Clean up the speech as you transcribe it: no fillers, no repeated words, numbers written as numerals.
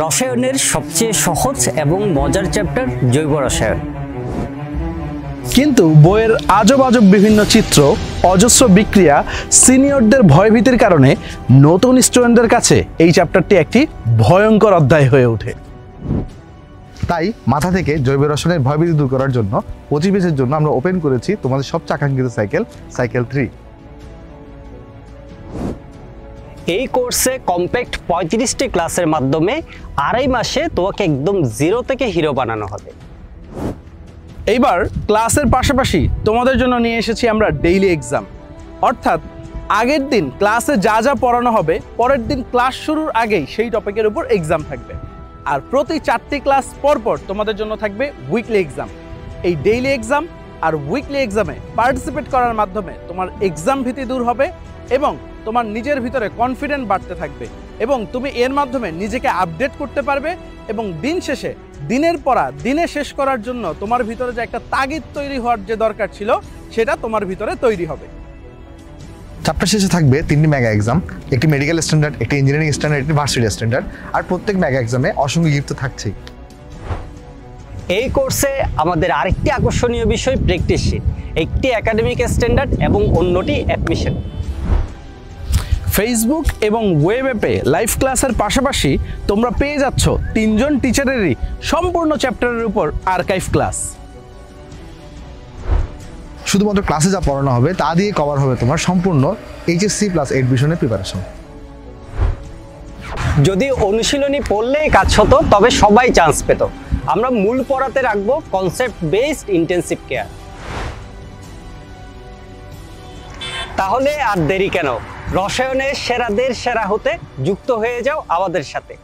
রসায়নের সবচেয়ে সহজ এবং মজার চ্যাপ্টার জৈব রসায়ন। কিন্তু বইয়ের আজব আজব বিভিন্ন চিত্র, অজস্র বিক্রিয়া, সিনিয়রদের ভয়ভীতির কারণে নতুন স্টুডেন্টদের কাছে এই চ্যাপ্টারটি একটি ভয়ঙ্কর অধ্যায় হয়ে ওঠে। তাই মাথা থেকে জৈব রসায়নের ভয়ভীতি দূর করার জন্য 25 পেজের জন্য আমরা ওপেন করেছি তোমাদের সবচেয়ে আকাঙ্ক্ষিত সাইকেল 3। এই কোর্সে কমপ্যাক্ট 35টি ক্লাসের মাধ্যমে 2.5 মাসে তোমাকে একদম জিরো থেকে হিরো বানানো হবে। এইবার ক্লাসের পাশাপাশি তোমাদের জন্য নিয়ে এসেছি আমরা ডেইলি এক্সাম, অর্থাৎ আগের দিন ক্লাসে যা যা পড়ানো হবে পরের দিন ক্লাস শুরুর আগেই সেই টপিকের উপর এক্সাম থাকবে। আর প্রতি 4টি ক্লাস পরপর তোমাদের জন্য থাকবে উইকলি এক্সাম। এই ডেইলি এক্সাম আর উইকলি এক্সামে পার্টিসিপেট করার মাধ্যমে তোমার এক্সাম ভীতি দূর হবে এবং তোমার নিজের ভিতরে কনফিডেন্ট বাড়তে থাকবে এবং তুমি এর মাধ্যমে নিজেকে আপডেট করতে পারবে এবং দিন শেষে দিনের পড়া দিনে শেষ করার জন্য তোমার ভিতরে যে একটা তাগিদ তৈরি হওয়ার যে দরকার ছিল সেটা তোমার ভিতরে তৈরি হবে। চ্যাপ্টার শেষে থাকবে 3টি মেগা এক্সাম, একটি মেডিকেল স্ট্যান্ডার্ড, একটি ইঞ্জিনিয়ারিং স্ট্যান্ডার্ড, একটি ভার্সিটি স্ট্যান্ডার্ড, আর প্রত্যেক মেগা এক্সামে অসংখ্য গিফট তো থাকছেই। এই কোর্সে আমাদের আরেকটি আকর্ষণীয় বিষয় প্র্যাকটিস শিট, একটি একাডেমিক স্ট্যান্ডার্ড এবং অন্যটি অ্যাডমিশন। ফেসবুক এবং ওয়েব অ্যাপে লাইভ ক্লাসের পাশাপাশি তোমরা পেয়ে যাচ্ছ 3 জন টিচারেরই সম্পূর্ণ চ্যাপ্টারের উপর আর্কাইভ ক্লাস। শুধুমাত্র ক্লাসে যা পড়ানো হবে তা দিয়ে কভার হবে তোমার সম্পূর্ণ এইচএসসি প্লাস এডমিশনের প্রিপারেশন। যদি অনুশীলনী পড়লেই কাজ হতো তবে সবাই চান্স পেত। আমরা মূল পড়াতে রাখবো কনসেপ্ট বেসড ইন্টেন্সিভ কেয়ার। তাহলে আর দেরি কেন, রসায়নের সেরাদের সেরা হতে যুক্ত হয়ে যাও আমাদের সাথে।